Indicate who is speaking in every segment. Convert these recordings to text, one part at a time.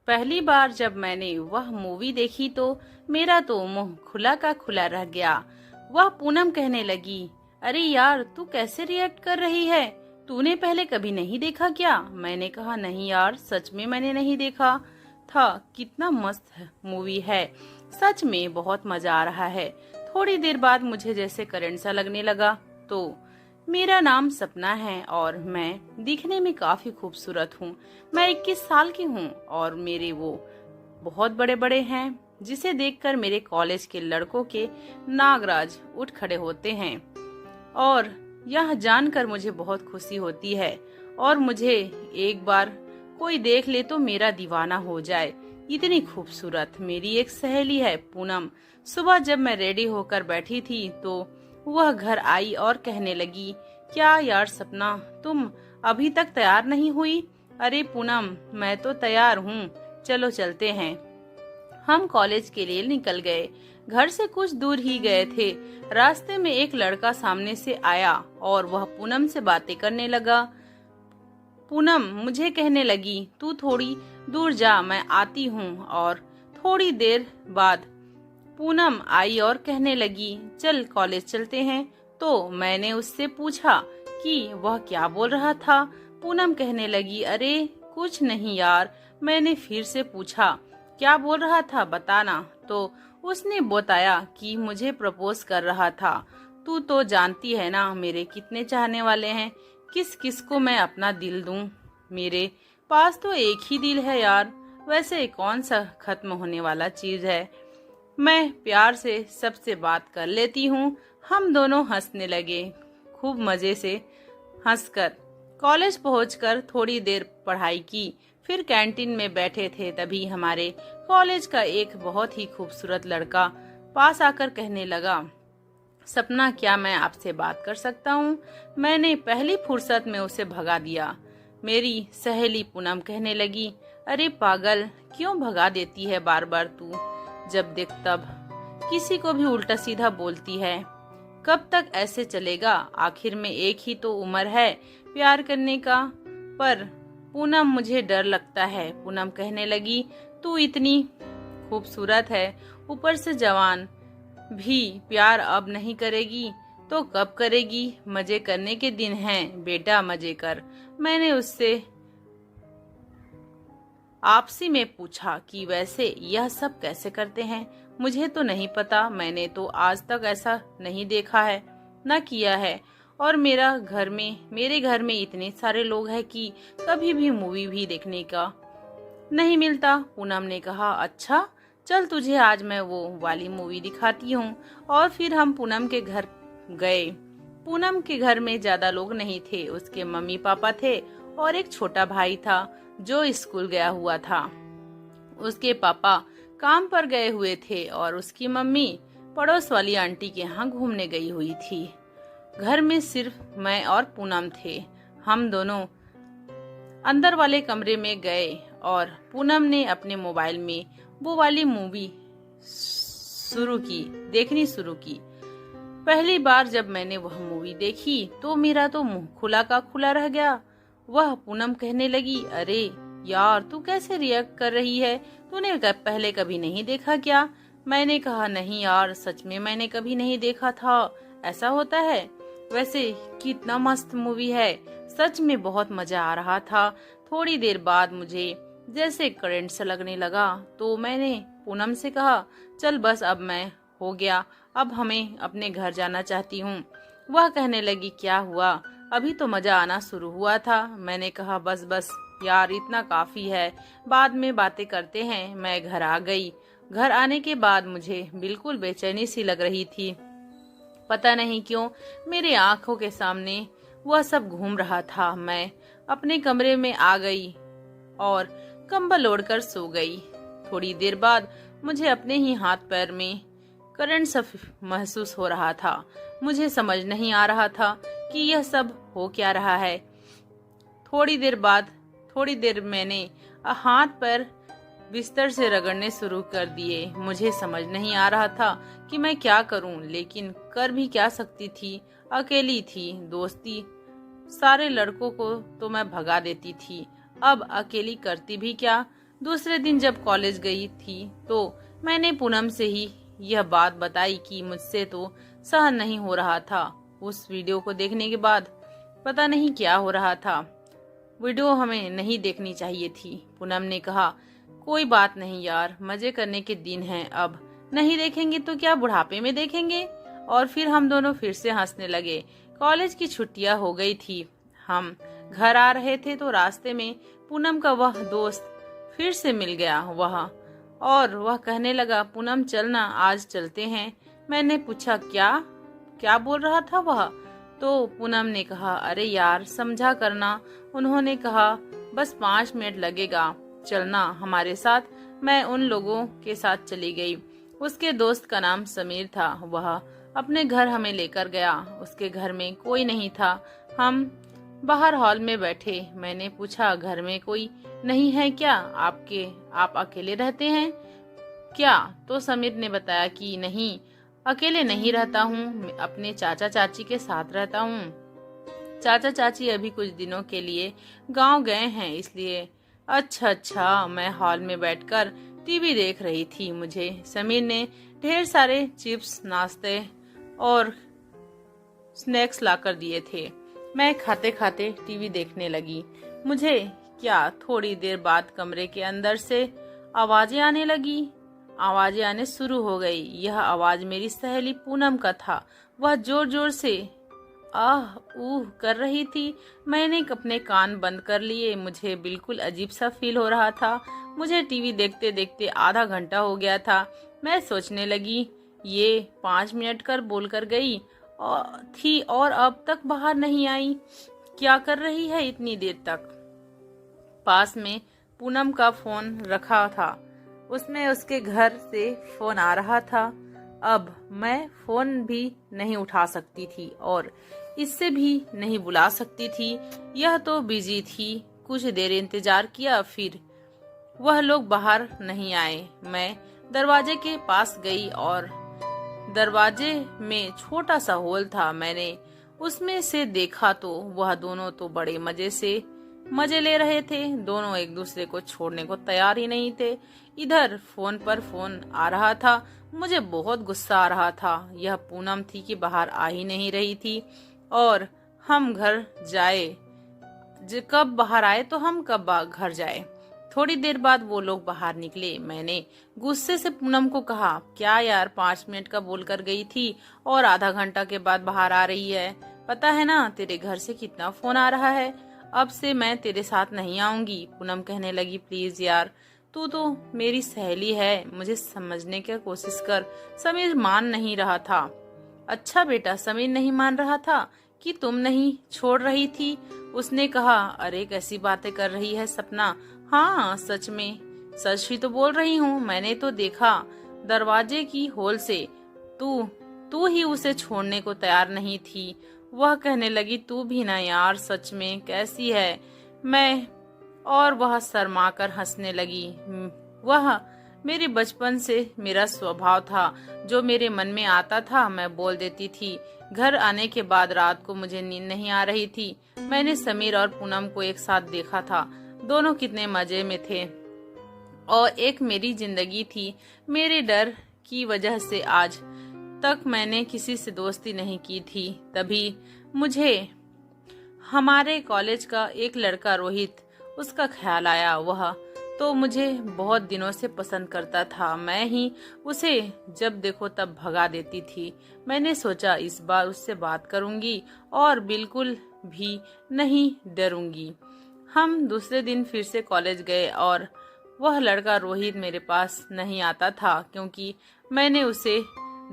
Speaker 1: पहली बार जब मैंने वह मूवी देखी तो मेरा तो मुंह खुला का खुला रह गया। वह पूनम कहने लगी, अरे यार तू कैसे रिएक्ट कर रही है? तूने पहले कभी नहीं देखा क्या? मैंने कहा नहीं यार, सच में मैंने नहीं देखा था। कितना मस्त मूवी है, सच में बहुत मजा आ रहा है। थोड़ी देर बाद मुझे जैसे करंट सा लगने लगा। तो मेरा नाम सपना है और मैं दिखने में काफी खूबसूरत हूँ। मैं 21 साल की हूँ और मेरे वो बहुत बड़े बड़े हैं जिसे देखकर मेरे कॉलेज के लड़कों के नागराज उठ खड़े होते हैं। और यह जानकर मुझे बहुत खुशी होती है और मुझे एक बार कोई देख ले तो मेरा दीवाना हो जाए। इतनी खूबसूरत मेरी एक सहेली है पूनम। सुबह जब मैं रेडी होकर बैठी थी तो वह घर आई और कहने लगी, क्या यार सपना, तुम अभी तक तैयार नहीं हुई? अरे पूनम, मैं तो तैयार हूँ, चलो चलते हैं। हम कॉलेज के लिए निकल गए। घर से कुछ दूर ही गए थे। रास्ते में एक लड़का सामने से आया और वह पूनम से बातें करने लगा। पूनम मुझे कहने लगी, तू थोड़ी दूर जा, मैं आती हूँ। और थोड़ी देर बाद पूनम आई और कहने लगी, चल कॉलेज चलते हैं। तो मैंने उससे पूछा कि वह क्या बोल रहा था। पूनम कहने लगी, अरे कुछ नहीं यार, मैंने फिर से पूछा क्या बोल रहा था बताना। तो उसने बताया कि मुझे प्रपोज कर रहा था। तू तो जानती है ना मेरे कितने चाहने वाले हैं, किस किस को मैं अपना दिल दूं। मेरे पास तो एक ही दिल है यार, वैसे कौन सा खत्म होने वाला चीज है। मैं प्यार से सबसे बात कर लेती हूँ। हम दोनों हंसने लगे, खूब मजे से हंसकर कॉलेज पहुंचकर थोड़ी देर पढ़ाई की। फिर कैंटीन में बैठे थे, तभी हमारे कॉलेज का एक बहुत ही खूबसूरत लड़का पास आकर कहने लगा, सपना क्या मैं आपसे बात कर सकता हूँ? मैंने पहली फुर्सत में उसे भगा दिया। मेरी सहेली पूनम कहने लगी, अरे पागल, क्यों भगा देती है बार बार तू? जब देख तब किसी को भी उल्टा सीधा बोलती है। कब तक ऐसे चलेगा? आखिर में एक ही तो उम्र है प्यार करने का। पर पूनम मुझे डर लगता है। पूनम कहने लगी, तू इतनी खूबसूरत है, ऊपर से जवान भी, प्यार अब नहीं करेगी तो कब करेगी? मजे करने के दिन हैं बेटा, मजे कर। मैंने उससे आपसी में पूछा कि वैसे यह सब कैसे करते हैं? मुझे तो नहीं पता, मैंने तो आज तक ऐसा नहीं देखा है, न किया है। और मेरे घर में इतने सारे लोग हैं कि कभी भी मूवी भी देखने का नहीं मिलता। पूनम ने कहा, अच्छा चल तुझे आज मैं वो वाली मूवी दिखाती हूँ। और फिर हम पूनम के घर गए। पूनम के घर में ज्यादा लोग नहीं थे। उसके मम्मी पापा थे और एक छोटा भाई था जो स्कूल गया हुआ था। उसके पापा काम पर गए हुए थे और उसकी मम्मी पड़ोस वाली आंटी के यहाँ घूमने गई हुई थी। घर में सिर्फ मैं और पूनम थे। हम दोनों अंदर वाले कमरे में गए और पूनम ने अपने मोबाइल में वो वाली मूवी देखनी शुरू की। पहली बार जब मैंने वह मूवी देखी तो मेरा तो मुंह खुला का खुला रह गया। वह पूनम कहने लगी, अरे यार तू कैसे रिएक्ट कर रही है? तूने पहले कभी नहीं देखा क्या? मैंने कहा नहीं यार, सच में मैंने कभी नहीं देखा था। ऐसा होता है? वैसे कितना मस्त मूवी है, सच में बहुत मजा आ रहा था। थोड़ी देर बाद मुझे जैसे करंट सा लगने लगा तो मैंने पूनम से कहा, चल बस अब मैं हो गया, अब हमें अपने घर जाना चाहती हूँ। वह कहने लगी, क्या हुआ? अभी तो मजा आना शुरू हुआ था। मैंने कहा बस बस यार, इतना काफी है, बाद में बातें करते हैं। मैं घर आ गई। घर आने के बाद मुझे बिल्कुल बेचैनी सी लग रही थी। पता नहीं क्यों मेरे आंखों के सामने वह सब घूम रहा था। मैं अपने कमरे में आ गई और कंबल ओढ़कर सो गई। थोड़ी देर बाद मुझे अपने ही हाथ पैर में करंट सा महसूस हो रहा था। मुझे समझ नहीं आ रहा था कि यह सब हो क्या रहा है। थोड़ी देर मैंने हाथ पैर बिस्तर से रगड़ने शुरू कर दिए। मुझे समझ नहीं आ रहा था कि मैं क्या करूं, लेकिन कर भी क्या सकती थी। अकेली थी। दोस्ती सारे लड़कों को तो मैं भगा देती थी, अब अकेली करती भी क्या? दूसरे दिन जब कॉलेज गई थी तो मैंने पूनम से ही यह बात बताई कि मुझसे तो सहन नहीं हो रहा था। उस वीडियो को देखने के बाद पता नहीं क्या हो रहा था। वीडियो हमें नहीं देखनी चाहिए थी। पूनम ने कहा, कोई बात नहीं यार, मजे करने के दिन हैं, अब नहीं देखेंगे तो क्या बुढ़ापे में देखेंगे। और फिर हम दोनों फिर से हंसने लगे। कॉलेज की छुट्टियां हो गई थी। हम घर आ रहे थे तो रास्ते में पूनम का वह दोस्त फिर से मिल गया। वह कहने लगा, पूनम चलना, आज चलते हैं। मैंने पूछा, क्या क्या बोल रहा था वह? तो पूनम ने कहा, अरे यार समझा करना। उन्होंने कहा, बस 5 मिनट लगेगा, चलना हमारे साथ। मैं उन लोगों के साथ चली गई। उसके दोस्त का नाम समीर था। वह अपने घर हमें लेकर गया। उसके घर में कोई नहीं था। हम बाहर हॉल में बैठे। मैंने पूछा, घर में कोई नहीं है क्या? आप अकेले रहते हैं क्या? तो समीर ने बताया कि नहीं, अकेले नहीं रहता हूँ, अपने चाचा चाची के साथ रहता हूँ। चाचा चाची अभी कुछ दिनों के लिए गांव गए हैं, इसलिए। अच्छा, मैं हॉल में बैठकर टीवी देख रही थी। मुझे समीर ने ढेर सारे चिप्स, नाश्ते और स्नैक्स लाकर दिए थे। मैं खाते खाते टीवी देखने लगी। मुझे क्या, थोड़ी देर बाद कमरे के अंदर से आवाजें आने लगी। आवाजें आने शुरू हो गई। यह आवाज मेरी सहेली पूनम का था। वह जोर जोर से आह ऊह कर रही थी। मैंने अपने कान बंद कर लिए। मुझे बिल्कुल अजीब सा फील हो रहा था। मुझे टीवी देखते देखते आधा घंटा हो गया था। मैं सोचने लगी, ये 5 मिनट कर बोलकर गई थी और अब तक बाहर नहीं आई। क्या कर रही है इतनी देर तक? पास में पूनम का फोन रखा था। उसमें उसके घर से फोन आ रहा था। अब मैं फोन भी नहीं उठा सकती थी और इससे भी नहीं बुला सकती थी। यह तो बिजी थी। कुछ देर इंतजार किया, फिर वह लोग बाहर नहीं आए। मैं दरवाजे के पास गई और दरवाजे में छोटा सा होल था। मैंने उसमें से देखा तो वह दोनों तो बड़े मजे ले रहे थे। दोनों एक दूसरे को छोड़ने को तैयार ही नहीं थे। इधर फोन पर फोन आ रहा था। मुझे बहुत गुस्सा आ रहा था। यह पूनम थी कि बाहर आ ही नहीं रही थी और हम घर जाए, कब बाहर आए तो हम कब घर जाए। थोड़ी देर बाद वो लोग बाहर निकले। मैंने गुस्से से पूनम को कहा, क्या यार, 5 मिनट का बोलकर गई थी और आधा घंटा के बाद बाहर आ रही है। पता है ना तेरे घर से कितना फोन आ रहा है। अब से मैं तेरे साथ नहीं आऊंगी। पूनम कहने लगी, प्लीज यार, तू तो मेरी सहेली है, मुझे समझने की कोशिश कर। समीर मान नहीं रहा था। अच्छा बेटा, समीर नहीं मान रहा था कि तुम नहीं छोड़ रही थी? उसने कहा, अरे कैसी बातें कर रही है सपना। हाँ सच में, सच ही तो बोल रही हूँ। मैंने तो देखा दरवाजे की होल से। तू ही उसे छोड़ने को तैयार नहीं थी। वह कहने लगी, तू भी ना यार, सच में कैसी है मैं। और वह शर्माकर हंसने लगी। वह मेरे बचपन से मेरा स्वभाव था। जो मेरे मन में आता था मैं बोल देती थी। घर आने के बाद रात को मुझे नींद नहीं आ रही थी। मैंने समीर और पूनम को एक साथ देखा था। दोनों कितने मजे में थे और एक मेरी जिंदगी थी। मेरे डर की वजह से आज तक मैंने किसी से दोस्ती नहीं की थी। तभी मुझे हमारे कॉलेज का एक लड़का रोहित, उसका ख्याल आया। वह तो मुझे बहुत दिनों से पसंद करता था। मैं ही उसे जब देखो तब भगा देती थी। मैंने सोचा इस बार उससे बात करूंगी और बिल्कुल भी नहीं डरूंगी। हम दूसरे दिन फिर से कॉलेज गए और वह लड़का रोहित मेरे पास नहीं आता था क्योंकि मैंने उसे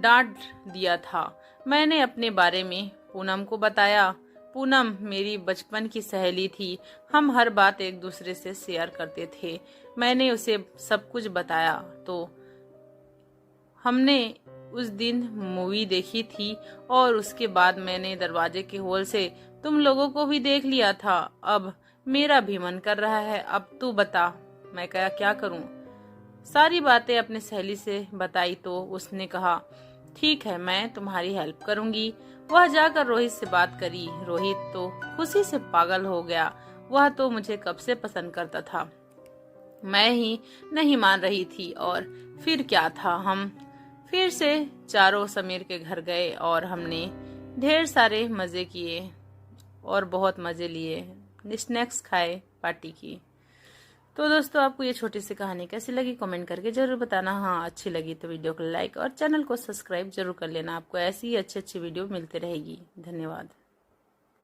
Speaker 1: डांट दिया था। मैंने अपने बारे में पूनम को बताया। पूनम मेरी बचपन की सहेली थी। हम हर बात एक दूसरे से शेयर करते थे। मैंने उसे सब कुछ बताया तो हमने उस दिन मूवी देखी थी और उसके बाद मैंने दरवाजे के होल से तुम लोगों को भी देख लिया था। अब मेरा भी मन कर रहा है। अब तू बता, मैं क्या करूं? सारी बातें अपने सहेली से बताई तो उसने कहा, ठीक है, मैं तुम्हारी हेल्प करूंगी। वह जाकर रोहित से बात करी। रोहित तो खुशी से पागल हो गया। वह तो मुझे कब से पसंद करता था। मैं ही नहीं मान रही थी। और फिर क्या था, हम फिर से चारों समीर के घर गए और हमने ढेर सारे मज़े किए और बहुत मज़े लिए, स्नैक्स खाए, पार्टी की। तो दोस्तों, आपको ये छोटी सी कहानी कैसी लगी कमेंट करके जरूर बताना। हाँ, अच्छी लगी तो वीडियो को लाइक और चैनल को सब्सक्राइब जरूर कर लेना। आपको ऐसी ही अच्छी अच्छी वीडियो मिलती रहेगी। धन्यवाद।